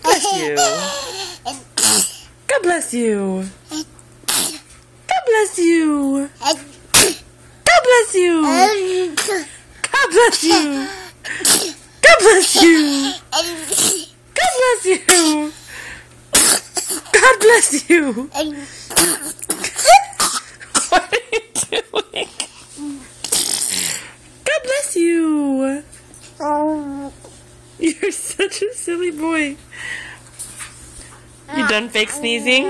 Bless you. God bless you. God bless you. God bless you. God bless you. God bless you. God bless you. God bless you. What are you doing? God bless you. You're such a silly boy. You done fake sneezing?